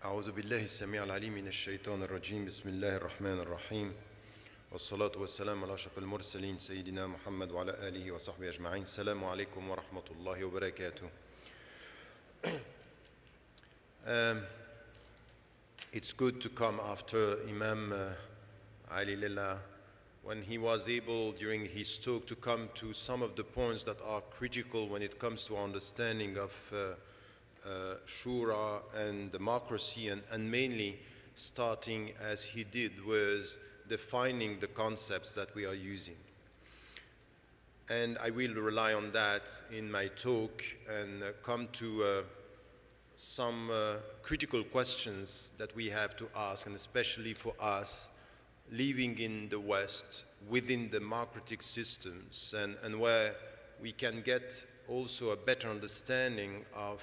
أعوذ بالله السميع العليم من الشيطان الرجيم بسم الله الرحمن الرحيم والصلاة والسلام على أشرف المرسلين سيدنا محمد وعلى آله وصحبه أجمعين السلام عليكم ورحمة الله وبركاته. It's good to come after Imam Ali Lillah when he was able during his talk to come to some of the points that are critical when it comes to understanding of Shura and democracy, and mainly starting as he did with defining the concepts that we are using. And I will rely on that in my talk and come to some critical questions that we have to ask, and especially for us living in the West within democratic systems, and where we can get also a better understanding of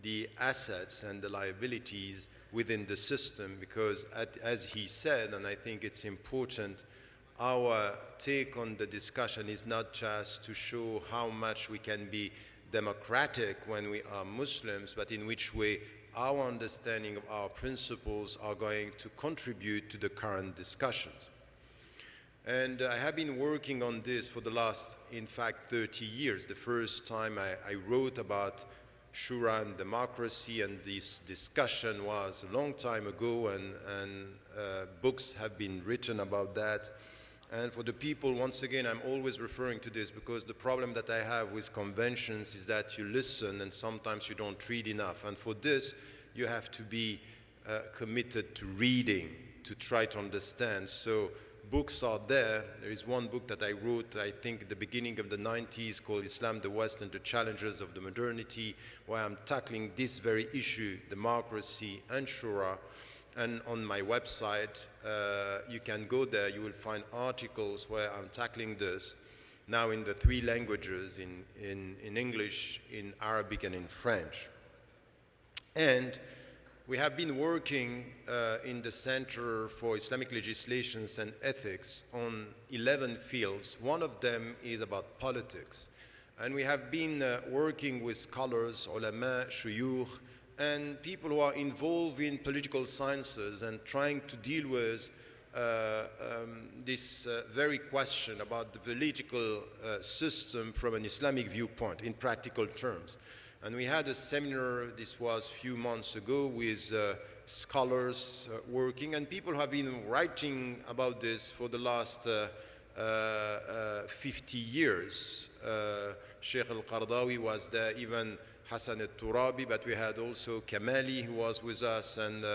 the assets and the liabilities within the system, because as he said, and I think it's important, our take on the discussion is not just to show how much we can be democratic when we are Muslims, but in which way our understanding of our principles are going to contribute to the current discussions. And I have been working on this for the last, in fact, 30 years. The first time I wrote about Shura and democracy, and this discussion was a long time ago, and books have been written about that. And for the people, once again, I'm always referring to this because the problem that I have with conventions is that you listen and sometimes you don't read enough. And for this, you have to be committed to reading, to try to understand. So books are there. There is one book that I wrote, I think, at the beginning of the 90s called Islam, the West and the Challenges of the Modernity, where I'm tackling this very issue, democracy and Shura. And on my website, you can go there, you will find articles where I'm tackling this, now in the 3 languages, in English, in Arabic, and in French. And we have been working in the Center for Islamic Legislations and Ethics on 11 fields. One of them is about politics. And we have been working with scholars, ulama, shuyukh, and people who are involved in political sciences and trying to deal with this very question about the political system from an Islamic viewpoint in practical terms. And we had a seminar, this was a few months ago, with scholars working, and people have been writing about this for the last 50 years. Sheikh al-Qardawi was there, even Hassan al-Turabi, but we had also Kamali who was with us, and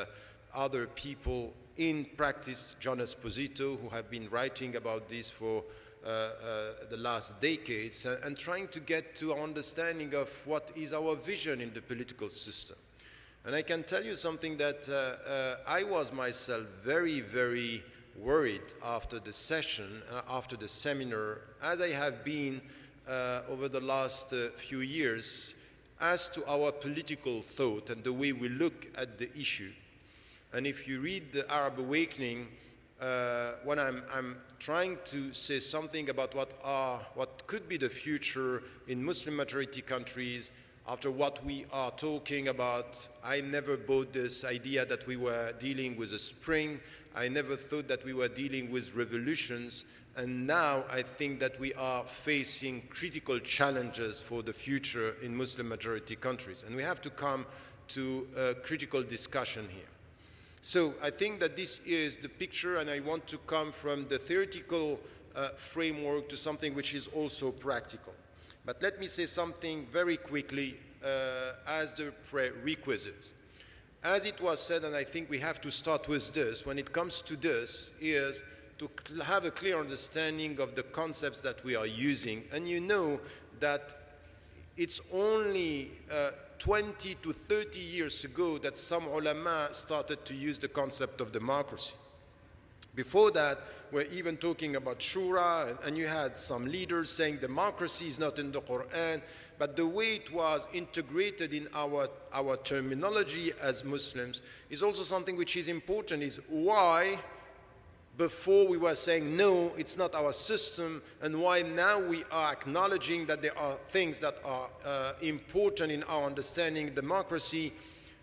other people in practice, John Esposito, who have been writing about this for the last decades, and trying to get to our understanding of what is our vision in the political system. And I can tell you something that I was myself very, very worried after the session, after the seminar, as I have been over the last few years, as to our political thought and the way we look at the issue. And if you read the Arab Awakening, when I'm trying to say something about what could be the future in Muslim majority countries, after what we are talking about, I never bought this idea that we were dealing with a spring. I never thought that we were dealing with revolutions. And now I think that we are facing critical challenges for the future in Muslim majority countries. And we have to come to a critical discussion here. So I think that this is the picture, and I want to come from the theoretical framework to something which is also practical. But let me say something very quickly as the prerequisites. As it was said, and I think we have to start with this, when it comes to this, is to have a clear understanding of the concepts that we are using. And you know that it's only 20 to 30 years ago that some ulama started to use the concept of democracy. Before that, we're even talking about Shura, and you had some leaders saying democracy is not in the Quran, but the way it was integrated in our terminology as Muslims is also something which is important, is why before we were saying, no, it's not our system, and why now we are acknowledging that there are things that are important in our understanding democracy.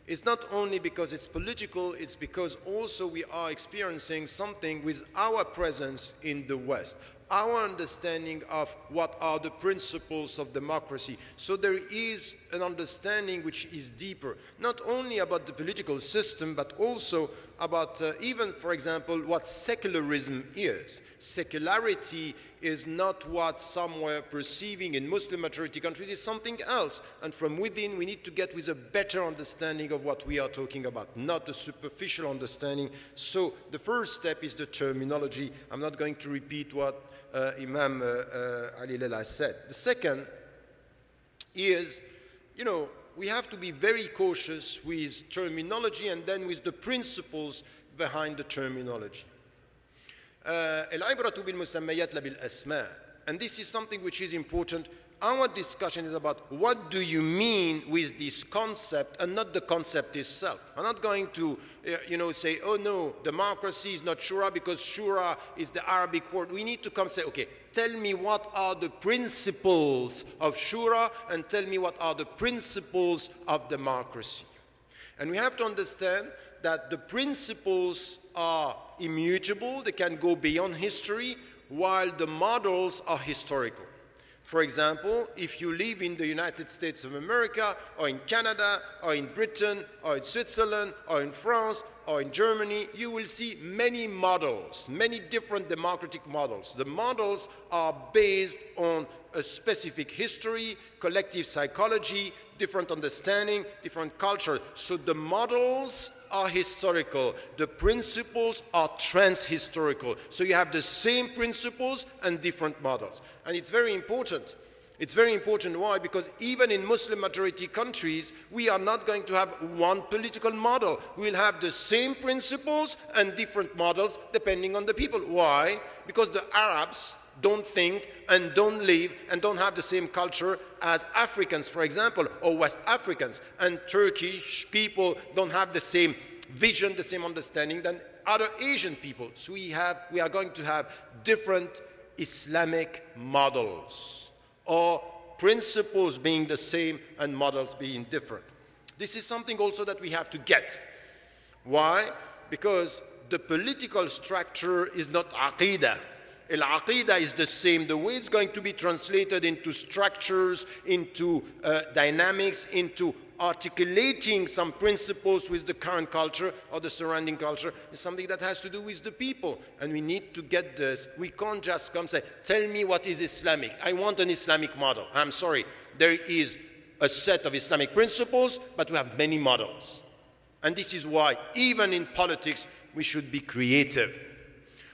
It's not only because it's political, it's because also we are experiencing something with our presence in the West, our understanding of what are the principles of democracy. So there is an understanding which is deeper, not only about the political system, but also about even, for example, what secularism is. Secularity is not what some were perceiving in Muslim majority countries, it's something else. And from within, we need to get with a better understanding of what we are talking about, not a superficial understanding. So the first step is the terminology. I'm not going to repeat what Imam Ali Lala said. The second is, we have to be very cautious with terminology and then with the principles behind the terminology. العبرة بالمسميات لا بالأسماء. And this is something which is important. Our discussion is about what do you mean with this concept and not the concept itself. I'm not going to say, oh no, democracy is not shura because shura is the Arabic word. We need to come say, okay, tell me what are the principles of shura and tell me what are the principles of democracy. And we have to understand that the principles are immutable, they can go beyond history, while the models are historical. For example, if you live in the United States of America, or in Canada, or in Britain, or in Switzerland, or in France, or in Germany, you will see many models, many different democratic models. The models are based on a specific history, collective psychology, different understanding, different culture. So the models are historical. The principles are trans-historical. So you have the same principles and different models. And it's very important. It's very important. Why? Because even in Muslim majority countries, we are not going to have one political model. We'll have the same principles and different models depending on the people. Why? Because the Arabs don't think and don't live and don't have the same culture as Africans, for example, or West Africans. And Turkish people don't have the same vision, the same understanding than other Asian people. So we are going to have different Islamic models, or principles being the same and models being different. This is something also that we have to get. Why? Because the political structure is not aqidah. Al-Aqidah is the same. The way it's going to be translated into structures, into dynamics, into articulating some principles with the current culture or the surrounding culture is something that has to do with the people. And we need to get this. We can't just come say, tell me what is Islamic. I want an Islamic model. I'm sorry. There is a set of Islamic principles, but we have many models. And this is why, even in politics, we should be creative.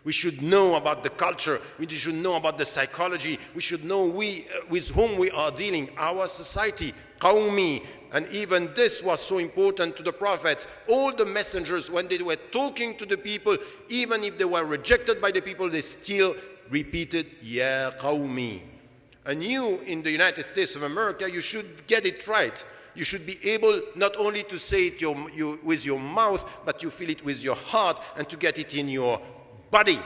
We should know about the culture. We should know about the psychology. We should know with whom we are dealing, our society, qawmi. And even this was so important to the prophets. All the messengers, when they were talking to the people, even if they were rejected by the people, they still repeated, Ya qawmi. And you, in the United States of America, you should get it right. You should be able not only to say it with your mouth, but you feel it with your heart and to get it in your body.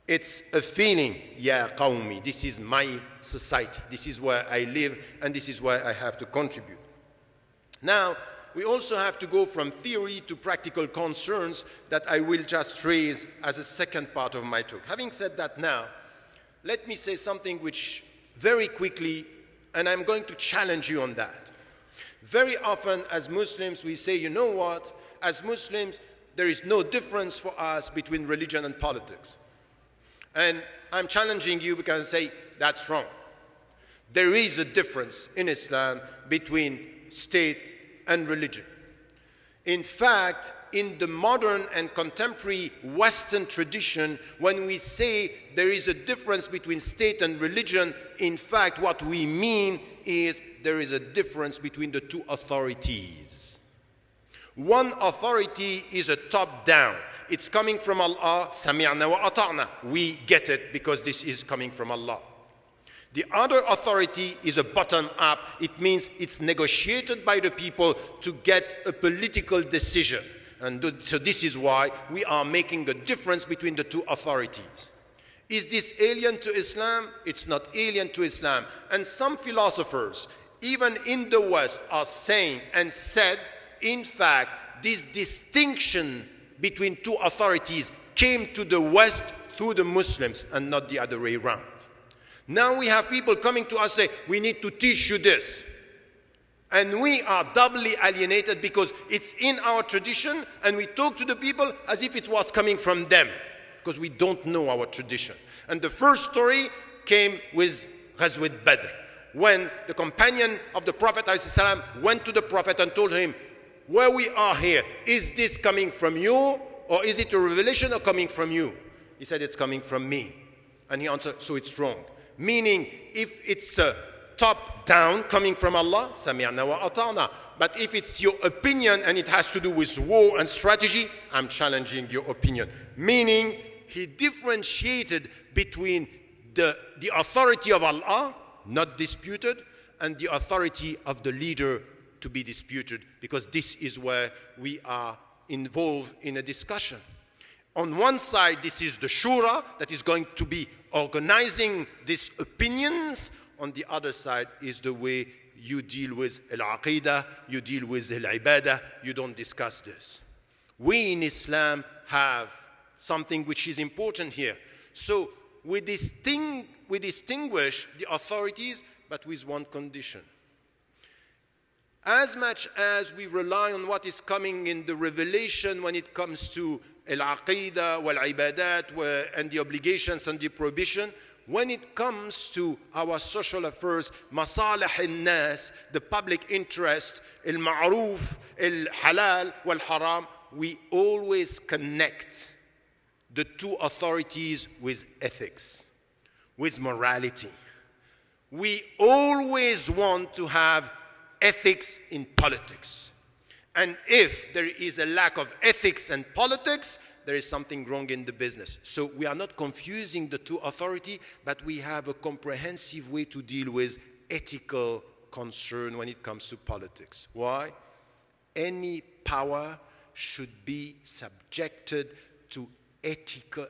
It's a feeling, Ya qawmi, this is my society, this is where I live, and this is where I have to contribute. Now, we also have to go from theory to practical concerns that I will just raise as a second part of my talk. Having said that now, let me say something which very quickly, and I'm going to challenge you on that. Very often as Muslims, we say, you know what, as Muslims, there is no difference for us between religion and politics. And I'm challenging you because I say that's wrong. There is a difference in Islam between state and religion. In fact, in the modern and contemporary Western tradition, when we say there is a difference between state and religion, in fact, what we mean is there is a difference between the two authorities. One authority is a top-down. It's coming from Allah, sami'na wa ata'na. We get it because this is coming from Allah. The other authority is a bottom-up. It means it's negotiated by the people to get a political decision. And so this is why we are making a difference between the two authorities. Is this alien to Islam? It's not alien to Islam. And some philosophers, even in the West, are saying and said in fact, this distinction between two authorities came to the West through the Muslims and not the other way around. Now we have people coming to us say, we need to teach you this. And we are doubly alienated because it's in our tradition and we talk to the people as if it was coming from them because we don't know our tradition. And the first story came with Ghazwat Badr, when the companion of the Prophet ﷺ went to the Prophet and told him, where we are here, is this coming from you or is it a revelation or coming from you? He said, it's coming from me. And he answered, so it's wrong. Meaning, if it's top down coming from Allah, sami'na wa ata'na. But if it's your opinion and it has to do with war and strategy, I'm challenging your opinion. Meaning, he differentiated between the authority of Allah, not disputed, and the authority of the leader to be disputed, because this is where we are involved in a discussion. On one side, this is the Shura that is going to be organizing these opinions. On the other side is the way you deal with al-aqidah, you deal with al-ibadah, you don't discuss this. We in Islam have something which is important here. So we distinguish the authorities, but with one condition. As much as we rely on what is coming in the revelation when it comes to al-aqidah, wal-ibadat, and the obligations and the prohibition, when it comes to our social affairs, masalih al-nas, the public interest, al-ma'ruf, al-halal, wal-haram, we always connect the two authorities with ethics, with morality. We always want to have ethics in politics. And if there is a lack of ethics and politics, there is something wrong in the business. So we are not confusing the two authorities, but we have a comprehensive way to deal with ethical concern when it comes to politics. Why? Any power should be subjected to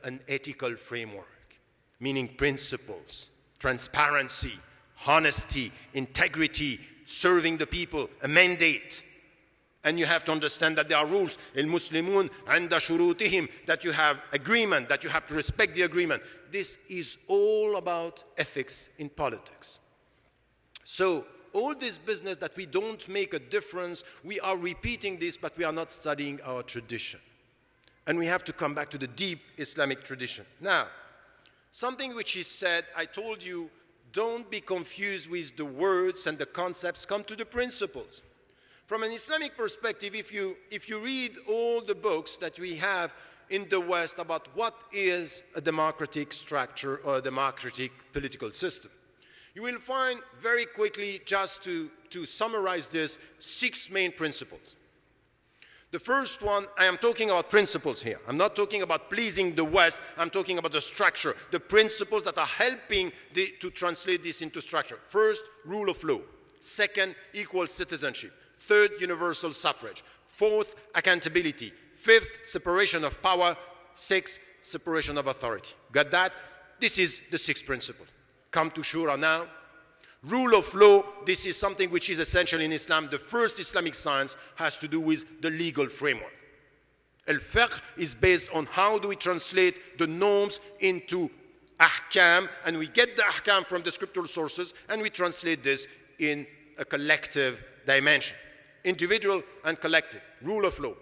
an ethical framework, meaning principles, transparency, honesty, integrity, serving the people, a mandate. And you have to understand that there are rules, al-Muslimun anda shurutihim, that you have agreement, that you have to respect the agreement. This is all about ethics in politics. So all this business that we don't make a difference, we are repeating this, but we are not studying our tradition. And we have to come back to the deep Islamic tradition. Now, something which is said, I told you, don't be confused with the words and the concepts, come to the principles. From an Islamic perspective, if you read all the books that we have in the West about what is a democratic structure or a democratic political system, you will find very quickly, just to summarize this, 6 main principles. The first one, I am talking about principles here. I'm not talking about pleasing the West. I'm talking about the structure, the principles that are helping to translate this into structure. First, rule of law. Second, equal citizenship. Third, universal suffrage. Fourth, accountability. Fifth, separation of power. Sixth, separation of authority. Got that? This is the 6th principle. Come to Shura now. Rule of law, this is something which is essential in Islam. The first Islamic science has to do with the legal framework. Al-fiqh is based on how do we translate the norms into ahkam, and we get the ahkam from the scriptural sources, and we translate this in a collective dimension. Individual and collective. Rule of law.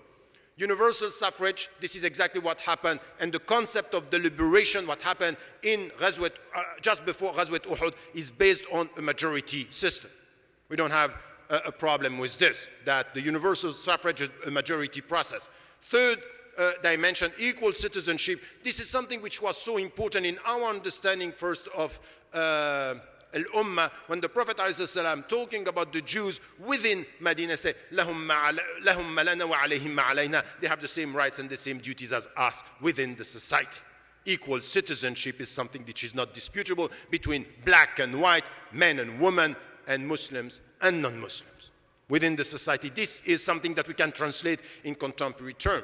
Universal suffrage, this is exactly what happened, and the concept of the liberation, what happened in Ghazwat, just before Ghazwat Uhud, is based on a majority system. We don't have a problem with this, that the universal suffrage is a majority process. Third dimension, equal citizenship. This is something which was so important in our understanding first of Al-Ummah, when the Prophet ﷺ talking about the Jews within Medina said, "Lahum malana wa alayhim ma'alayna." They have the same rights and the same duties as us within the society. Equal citizenship is something which is not disputable between black and white, men and women, and Muslims and non-Muslims within the society. This is something that we can translate in contemporary terms.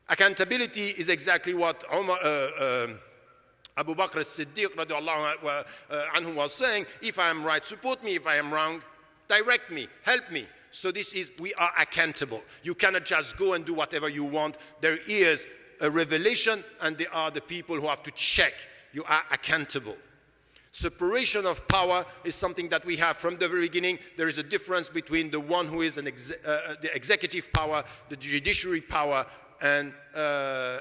Accountability is exactly what Abu Bakr as-Siddiq anhu was saying, if I am right, support me. If I am wrong, direct me, help me. So this is, we are accountable. You cannot just go and do whatever you want. There is a revelation, and there are the people who have to check. You are accountable. Separation of power is something that we have from the very beginning. There is a difference between the one who is the executive power, the judiciary power, and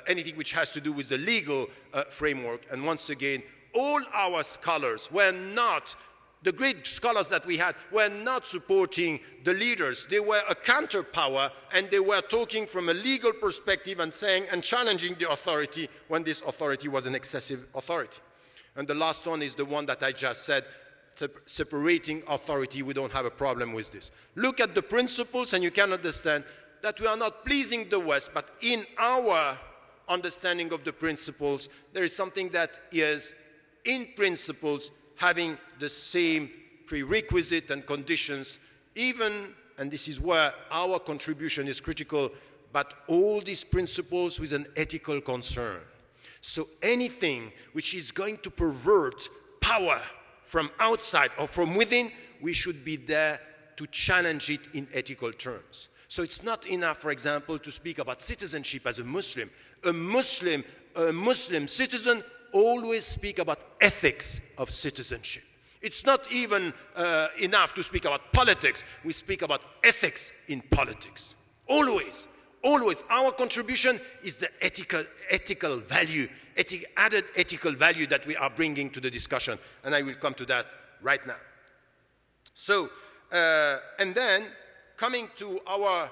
anything which has to do with the legal framework. And once again, all our scholars were not, the great scholars that we had, were not supporting the leaders. They were a counter power, and they were talking from a legal perspective and saying and challenging the authority when this authority was an excessive authority. And the last one is the one that I just said, separating authority. We don't have a problem with this. Look at the principles, and you can understand that we are not pleasing the West, but in our understanding of the principles, there is something that is, in principles, having the same prerequisite and conditions, even, and this is where our contribution is critical, but all these principles with an ethical concern. So anything which is going to pervert power from outside or from within, we should be there to challenge it in ethical terms. So it's not enough, for example, to speak about citizenship as a Muslim. A Muslim citizen always speak about ethics of citizenship. It's not even enough to speak about politics. We speak about ethics in politics. Always. Always, our contribution is the ethical value, added ethical value that we are bringing to the discussion, and I will come to that right now. So, and then, coming to our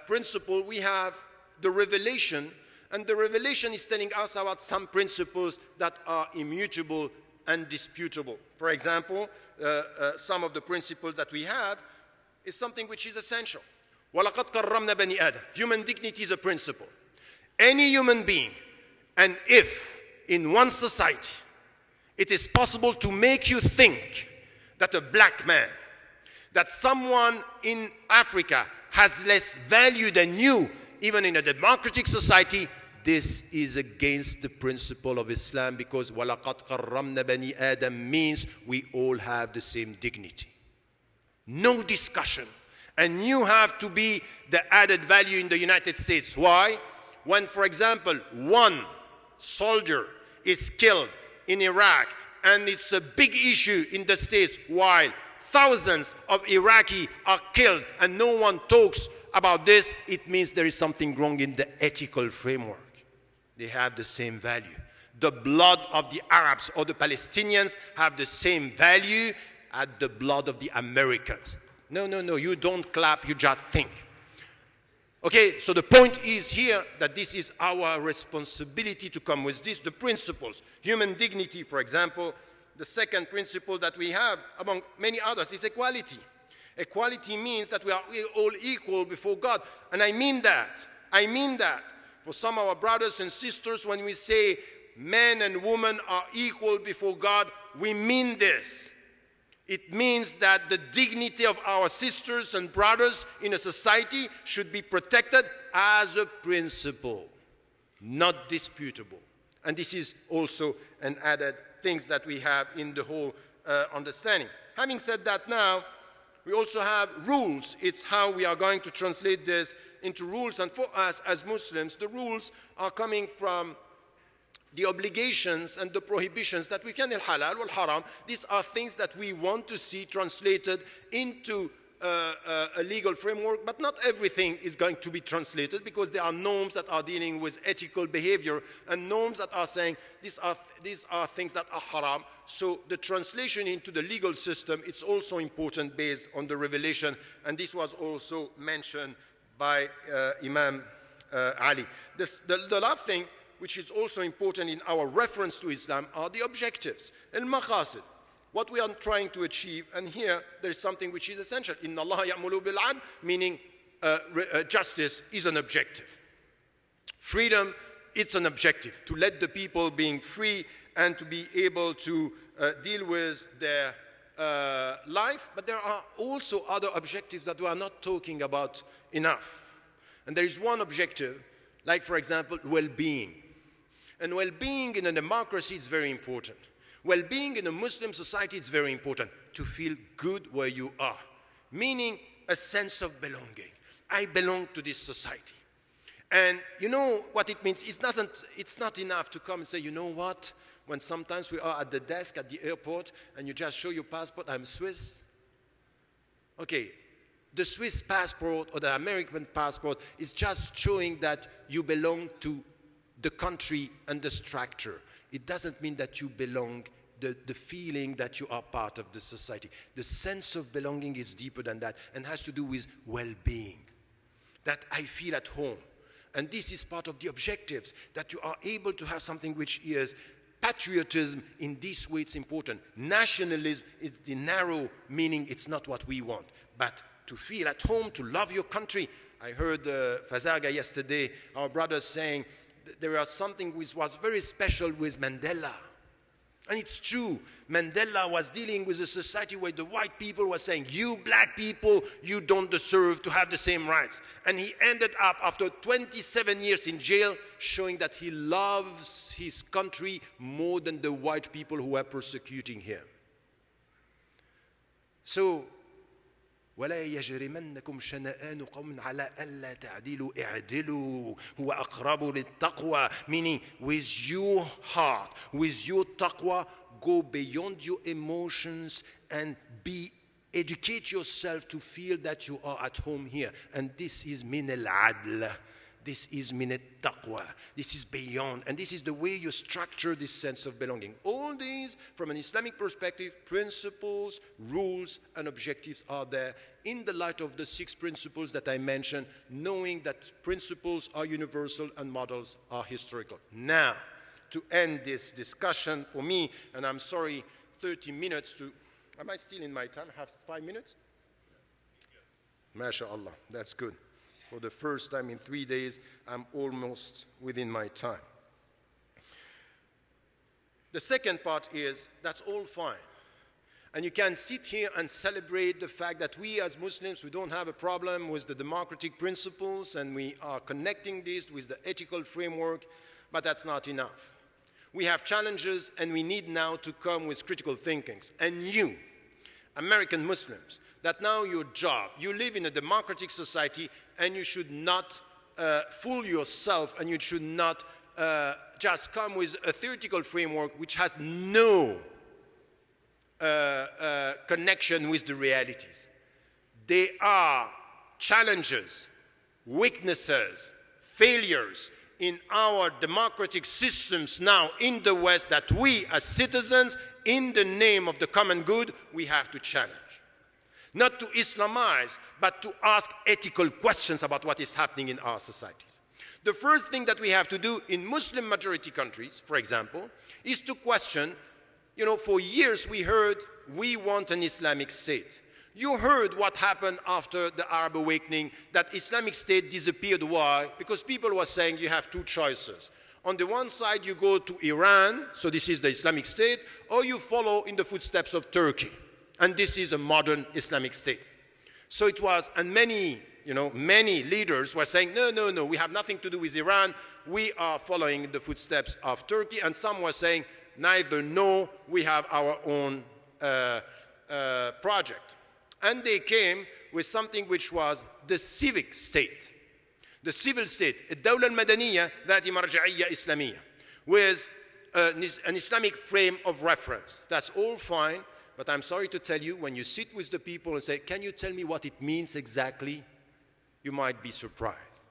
principle, we have the revelation, and the revelation is telling us about some principles that are immutable and disputable. For example, some of the principles that we have is something which is essential. وَلَقَدْ كَرَّمْنَا بَنِي آدَمَ. Human dignity is a principle. Any human being, and if in one society it is possible to make you think that a black man, that someone in Africa has less value than you, even in a democratic society, this is against the principle of Islam, because وَلَقَدْ كَرَّمْنَا بَنِي آدَمَ means we all have the same dignity. No discussion. And you have to be the added value in the United States. Why? When, for example, one soldier is killed in Iraq, and it's a big issue in the States, while thousands of Iraqis are killed and no one talks about this, it means there is something wrong in the ethical framework. They have the same value. The blood of the Arabs or the Palestinians have the same value as the blood of the Americans. No, you don't clap, you just think. Okay, so the point is here that this is our responsibility to come with this, the principles. Human dignity, for example. The second principle that we have, among many others, is equality. Equality means that we are all equal before God. And I mean that. For some of our brothers and sisters, when we say men and women are equal before God, we mean this. It means that the dignity of our sisters and brothers in a society should be protected as a principle, not disputable. And this is also an added thing that we have in the whole understanding. Having said that now, we also have rules. It's how we are going to translate this into rules. And for us as Muslims, the rules are coming from the obligations and the prohibitions that we can, al-halal wal-haram. These are things that we want to see translated into a legal framework, but not everything is going to be translated, because there are norms that are dealing with ethical behavior and norms that are saying these are things that are haram. So the translation into the legal system, it's also important based on the revelation, and this was also mentioned by Imam Ali. The last thing, which is also important in our reference to Islam, are the objectives, al-maqasid, what we are trying to achieve. And here there is something which is essential. Inna Allah ya'mulu bil-'adl, meaning justice is an objective. Freedom, it's an objective, to let the people being free and to be able to deal with their life. But there are also other objectives that we are not talking about enough. And there is one objective, like, for example, well-being. And well-being in a democracy is very important. Well-being in a Muslim society is very important, to feel good where you are. Meaning, a sense of belonging. I belong to this society. And you know what it means? It's not enough to come and say, you know what? When sometimes we are at the desk at the airport and you just show your passport, I'm Swiss. Okay, the Swiss passport or the American passport is just showing that you belong to the country and the structure. It doesn't mean that you belong, the feeling that you are part of the society. The sense of belonging is deeper than that and has to do with well-being, that I feel at home. And this is part of the objectives, that you are able to have something which is patriotism. In this way it's important. Nationalism is the narrow meaning, it's not what we want. But to feel at home, to love your country. I heard Fazaga yesterday, our brothers saying, there was something which was very special with Mandela. And it's true, Mandela was dealing with a society where the white people were saying, you black people, you don't deserve to have the same rights. And he ended up, after 27 years in jail, showing that he loves his country more than the white people who were persecuting him. So, ولا يجرمنكم شنآن قوم على ألا تعدلوا اعدلوا هو أقرب للتقوى, meaning with your heart, with your taqwa, go beyond your emotions and educate yourself to feel that you are at home here. And this is min al-adl. This is min al-taqwa. This is beyond. And this is the way you structure this sense of belonging. All these, from an Islamic perspective, principles, rules, and objectives are there in the light of the 6 principles that I mentioned, knowing that principles are universal and models are historical. Now, to end this discussion for me, and I'm sorry, 30 minutes to... Am I still in my time? I have 5 minutes? MashaAllah, that's good. For the first time in 3 days, I'm almost within my time. The second part is, that's all fine. And you can sit here and celebrate the fact that we as Muslims, we don't have a problem with the democratic principles and we are connecting this with the ethical framework, but that's not enough. We have challenges and we need now to come with critical thinkings. And you, American Muslims, that now your job, you live in a democratic society and you should not fool yourself and you should not just come with a theoretical framework which has no connection with the realities. There are challenges, weaknesses, failures in our democratic systems now in the West that we as citizens, in the name of the common good, we have to challenge. Not to Islamize, but to ask ethical questions about what is happening in our societies. The first thing that we have to do in Muslim majority countries, for example, is to question, you know, for years we heard, we want an Islamic state. You heard what happened after the Arab awakening, that Islamic State disappeared. Why? Because people were saying you have 2 choices. On the one side, you go to Iran, so this is the Islamic State, or you follow in the footsteps of Turkey, and this is a modern Islamic State. So it was, and many leaders were saying, no, no, no, we have nothing to do with Iran, we are following the footsteps of Turkey, and some were saying, neither, no, we have our own project. And they came with something which was the civic state, the civil state, الدولة المدنية ذات مرجعية إسلامية, with an Islamic frame of reference. That's all fine, but I'm sorry to tell you, when you sit with the people and say, can you tell me what it means exactly? You might be surprised.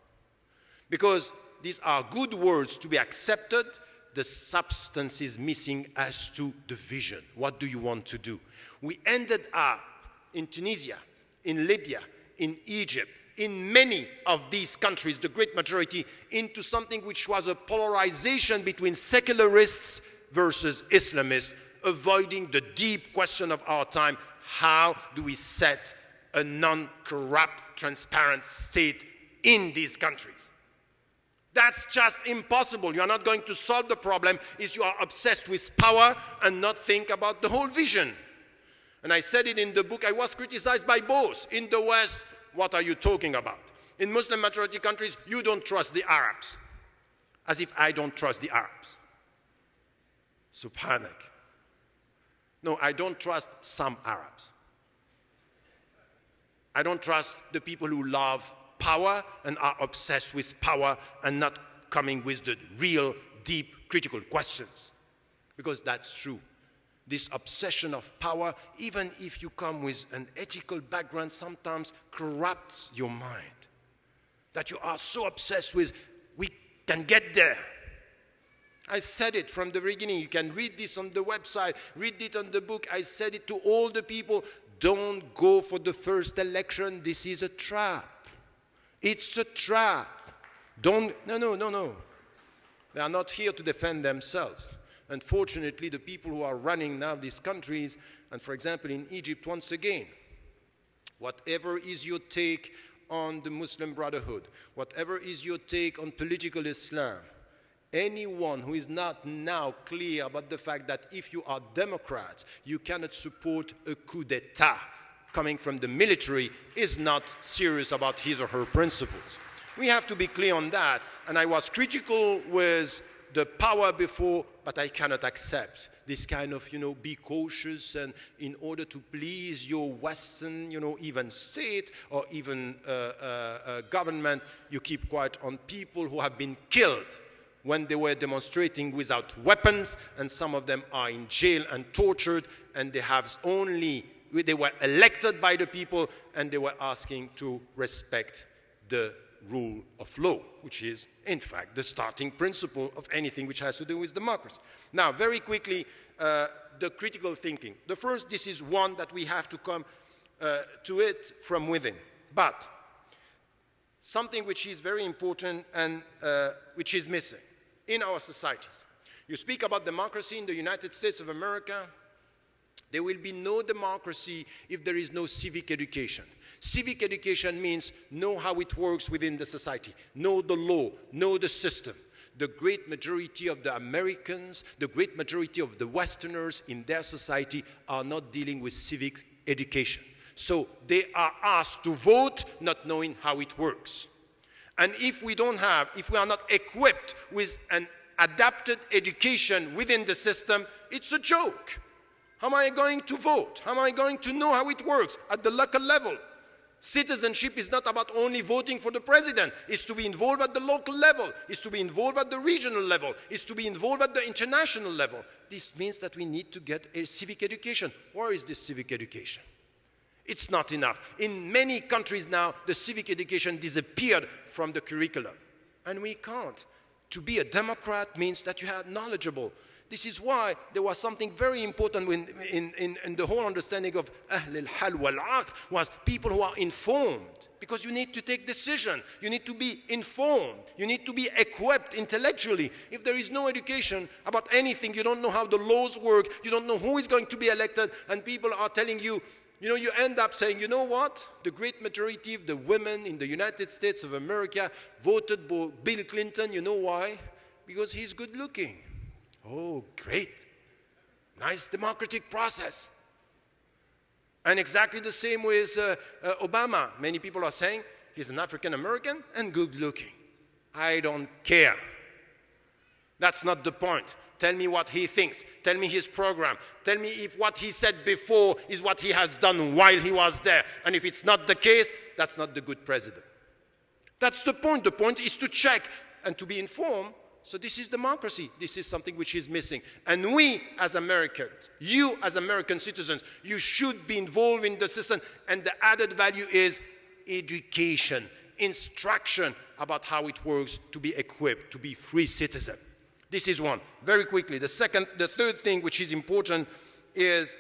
Because these are good words to be accepted, the substance is missing as to the vision. What do you want to do? We ended up in Tunisia, in Libya, in Egypt, in many of these countries, the great majority, into something which was a polarization between secularists versus Islamists, avoiding the deep question of our time: how do we set a non-corrupt, transparent state in these countries? That's just impossible. You are not going to solve the problem if you are obsessed with power and not think about the whole vision. And I said it in the book, I was criticized by both. In the West, what are you talking about? In Muslim majority countries, you don't trust the Arabs. As if I don't trust the Arabs. Subhanak. No, I don't trust some Arabs. I don't trust the people who love power and are obsessed with power and not coming with the real, deep, critical questions. Because that's true. This obsession of power, even if you come with an ethical background, sometimes corrupts your mind. That you are so obsessed with, we can get there. I said it from the beginning. You can read this on the website, read it on the book. I said it to all the people. Don't go for the first election. This is a trap. It's a trap. No. They are not here to defend themselves. Unfortunately, the people who are running now these countries, and for example in Egypt, once again, whatever is your take on the Muslim Brotherhood, whatever is your take on political Islam, anyone who is not now clear about the fact that if you are Democrats, you cannot support a coup d'etat coming from the military is not serious about his or her principles. We have to be clear on that, and I was critical with the power before, but I cannot accept this kind of, be cautious and in order to please your Western, even state or even government, you keep quiet on people who have been killed when they were demonstrating without weapons, and some of them are in jail and tortured, and they were elected by the people, and they were asking to respect the rule of law, which is, in fact, the starting principle of anything which has to do with democracy. Now, very quickly, the critical thinking. The first, this is one that we have to come to it from within. But something which is very important and which is missing in our societies. You speak about democracy in the United States of America. There will be no democracy if there is no civic education. Civic education means know how it works within the society, know the law, know the system. The great majority of the Americans, the great majority of the Westerners in their society are not dealing with civic education. So they are asked to vote not knowing how it works. And if we are not equipped with an adapted education within the system, it's a joke. How am I going to vote? How am I going to know how it works at the local level? Citizenship is not about only voting for the president. It's to be involved at the local level. It's to be involved at the regional level. It's to be involved at the international level. This means that we need to get a civic education. Where is this civic education? It's not enough. In many countries now, the civic education disappeared from the curriculum. And we can't. To be a Democrat means that you are knowledgeable. This is why there was something very important in the whole understanding of Ahl al-Hal wal-Aqd was people who are informed. Because you need to take decisions. You need to be informed. You need to be equipped intellectually. If there is no education about anything, you don't know how the laws work, you don't know who is going to be elected, and people are telling you, you end up saying, you know what? The great majority of the women in the United States of America voted for Bill Clinton. You know why? Because he's good looking. Oh, great. Nice democratic process. And exactly the same with Obama. Many people are saying he's an African American and good looking. I don't care. That's not the point. Tell me what he thinks. Tell me his program. Tell me if what he said before is what he has done while he was there. And if it's not the case, that's not the good president. That's the point. The point is to check and to be informed. So this is democracy. This is something which is missing. And we as Americans, you as American citizens, you should be involved in the system. And the added value is education, instruction about how it works to be equipped, to be free citizen. This is one. Very quickly, the third thing which is important is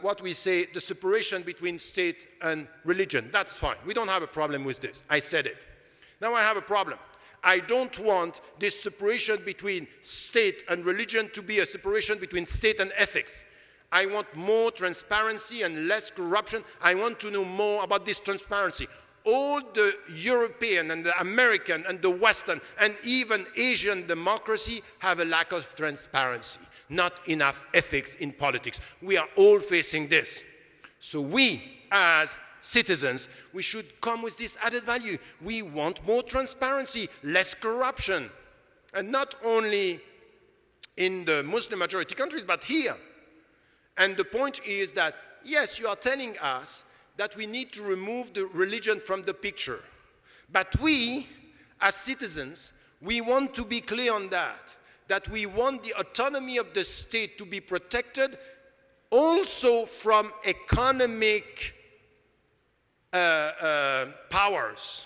what we say, the separation between state and religion. That's fine. We don't have a problem with this. I said it. Now I have a problem. I don't want this separation between state and religion to be a separation between state and ethics. I want more transparency and less corruption. I want to know more about this transparency. All the European and the American and the Western and even Asian democracy have a lack of transparency, not enough ethics in politics. We are all facing this. So we, as citizens, we should come with this added value. We want more transparency, less corruption. And not only in the Muslim majority countries, but here. And the point is that, yes, you are telling us that we need to remove the religion from the picture. But we, as citizens, we want to be clear on that we want the autonomy of the state to be protected also from economic powers.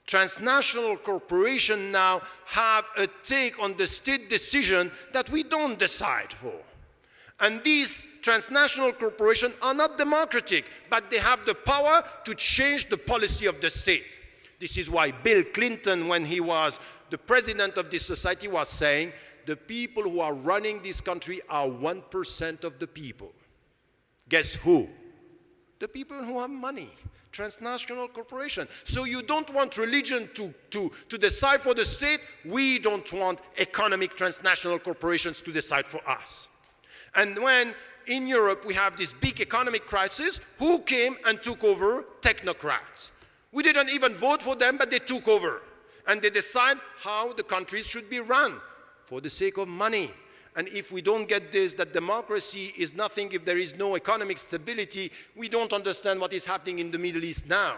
Transnational corporations now have a take on the state decision that we don't decide for. And these transnational corporations are not democratic, but they have the power to change the policy of the state. This is why Bill Clinton, when he was the president of this society, was saying, the people who are running this country are 1% of the people. Guess who? The people who have money, transnational corporations. So you don't want religion to decide for the state. We don't want economic transnational corporations to decide for us. And when in Europe we have this big economic crisis, who came and took over? Technocrats. We didn't even vote for them, but they took over. And they decide how the countries should be run for the sake of money. And if we don't get this, that democracy is nothing if there is no economic stability, we don't understand what is happening in the Middle East now.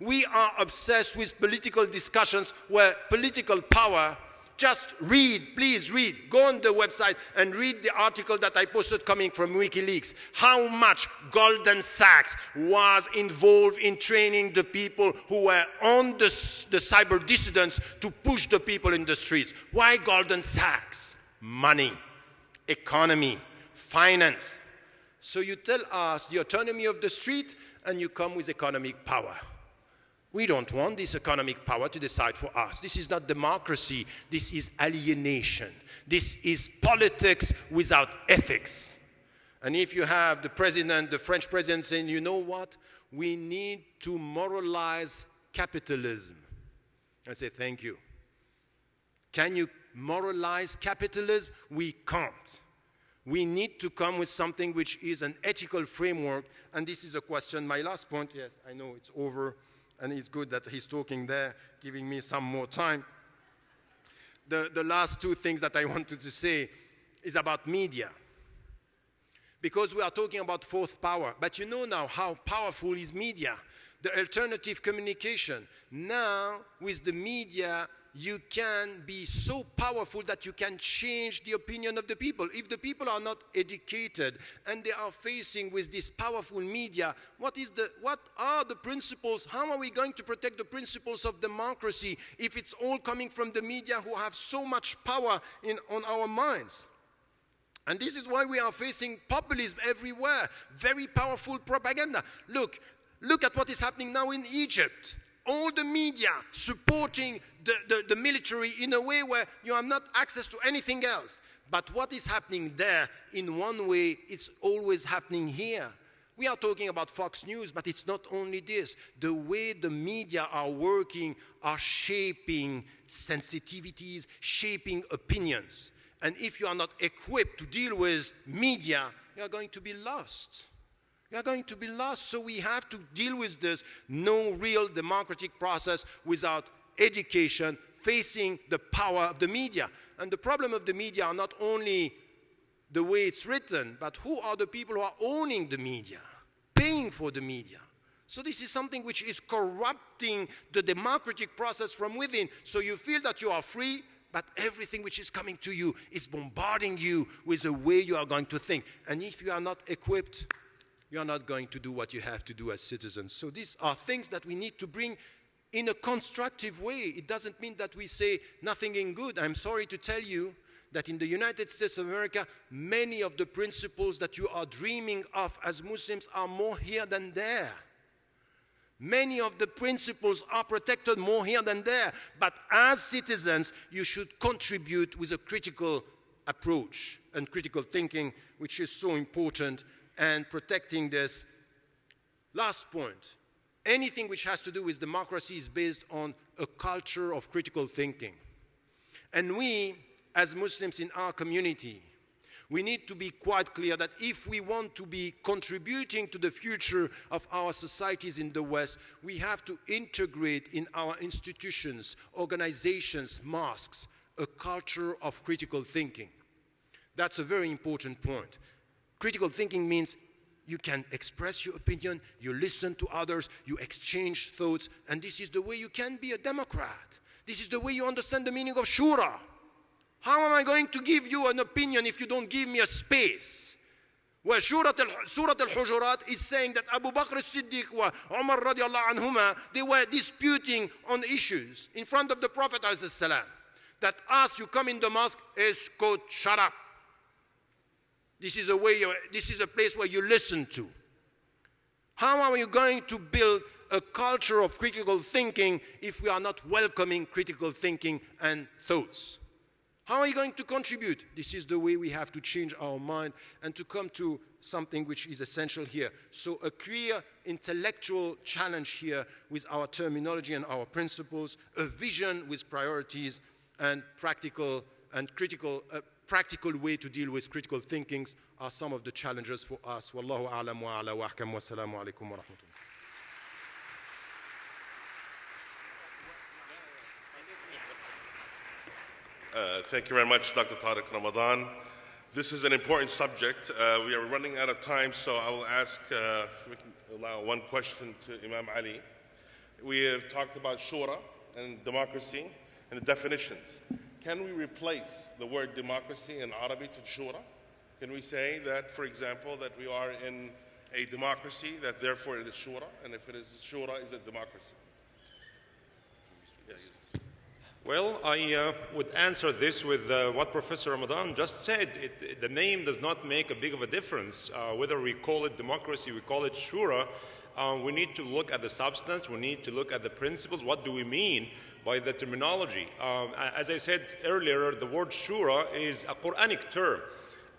We are obsessed with political discussions where political power, just read, please read, go on the website and read the article that I posted coming from WikiLeaks, how much Goldman Sachs was involved in training the people who were on the cyber dissidents to push the people in the streets. Why Goldman Sachs? Money, economy, finance. So you tell us the autonomy of the street and you come with economic power. We don't want this economic power to decide for us. This is not democracy. This is alienation. This is politics without ethics. And if you have the president, the French president saying, you know what? We need to moralize capitalism. I say, thank you. Can you moralize capitalism? We can't. We need to come with something which is an ethical framework. And this is a question, my last point. Yes, I know it's over. And it's good that he's talking there, giving me some more time. The last two things that I wanted to say is about media. Because we are talking about fourth power. But you know now how powerful is media. The alternative communication. Now, with the media, you can be so powerful that you can change the opinion of the people. If the people are not educated and they are facing with this powerful media, what are the principles? How are we going to protect the principles of democracy if it's all coming from the media who have so much power on our minds? And this is why we are facing populism everywhere, very powerful propaganda. Look at what is happening now in Egypt. All the media supporting the military in a way where you have not access to anything else. But what is happening there, in one way, it's always happening here. We are talking about Fox News, but it's not only this. The way the media are working are shaping sensitivities, shaping opinions. And if you are not equipped to deal with media, you are going to be lost. We are going to be lost, so we have to deal with this. No real democratic process without education, facing the power of the media. And the problem of the media are not only the way it's written, but who are the people who are owning the media, paying for the media. So this is something which is corrupting the democratic process from within. So you feel that you are free, but everything which is coming to you is bombarding you with the way you are going to think. And if you are not equipped, you are not going to do what you have to do as citizens. So these are things that we need to bring in a constructive way. It doesn't mean that we say nothing in good. I'm sorry to tell you that in the United States of America, many of the principles that you are dreaming of as Muslims are more here than there. Many of the principles are protected more here than there. But as citizens, you should contribute with a critical approach and critical thinking, which is so important. And protecting this. Last point, anything which has to do with democracy is based on a culture of critical thinking. And we, as Muslims in our community, we need to be quite clear that if we want to be contributing to the future of our societies in the West, we have to integrate in our institutions, organizations, mosques, a culture of critical thinking. That's a very important point. Critical thinking means you can express your opinion, you listen to others, you exchange thoughts, and this is the way you can be a democrat. This is the way you understand the meaning of shura. How am I going to give you an opinion if you don't give me a space? Well, Surah Al-Hujurat is saying that Abu Bakr as-Siddiq wa Umar radiallahu anhuma, they were disputing on issues in front of the Prophet ﷺ, that as you come in the mosque, escort, shut up. This is a place where you listen to. How are you going to build a culture of critical thinking if we are not welcoming critical thinking and thoughts? How are you going to contribute? This is the way we have to change our mind and to come to something which is essential here. So a clear intellectual challenge here with our terminology and our principles, a vision with priorities and practical way to deal with critical thinkings are some of the challenges for us. Wallahu a'lam wa a'la wa ahkam wa assalamu alaikum wa rahmatullah. Thank you very much, Dr. Tariq Ramadan. This is an important subject. We are running out of time, so I will ask if we can allow one question to Imam Ali. We have talked about shura and democracy and the definitions. Can we replace the word democracy in Arabic to shura? Can we say that, for example, that we are in a democracy, that therefore it is shura, and if it is shura, is it democracy? Yes. Well, I would answer this with what Professor Ramadan just said. The name does not make a big of a difference. Whether we call it democracy, we call it shura, we need to look at the substance, we need to look at the principles. What do we mean by the terminology? As I said earlier, the word shura is a Quranic term,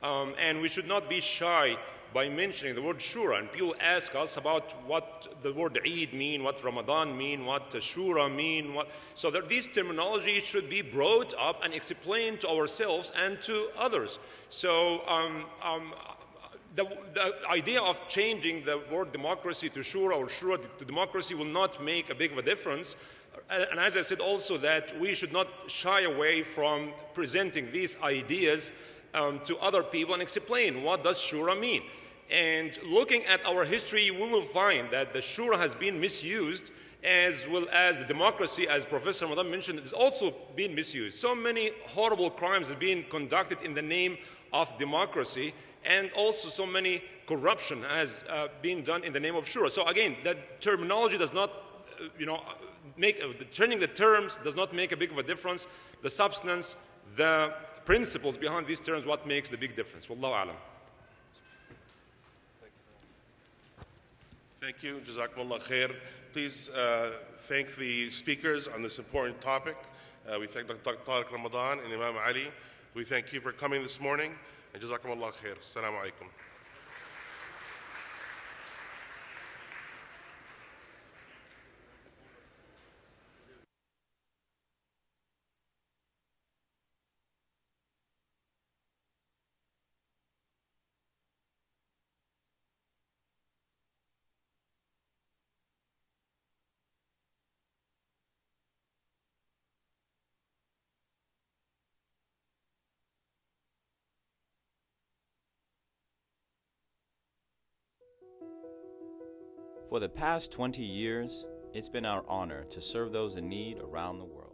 and we should not be shy by mentioning the word shura. And people ask us about what the word Eid mean, what Ramadan mean, what shura mean. So that these terminologies should be brought up and explained to ourselves and to others. So the idea of changing the word democracy to shura or shura to democracy will not make a big of a difference. And as I said also, that we should not shy away from presenting these ideas to other people and explain what does shura mean. And looking at our history, we will find that the shura has been misused, as well as the democracy, as Professor Ramadan mentioned, has also been misused. So many horrible crimes have been conducted in the name of democracy, and also so many corruption has been done in the name of shura. So again, that terminology does not, changing the terms does not make a big of a difference. The substance, the principles behind these terms, what makes the big difference. Wallahu alam. Thank you. Jazakumullah khair. Please thank the speakers on this important topic. We thank Dr. Tariq Ramadan and Imam Ali. We thank you for coming this morning. And Jazakumullah khair. Assalamu alaikum. For the past 20 years, it's been our honor to serve those in need around the world.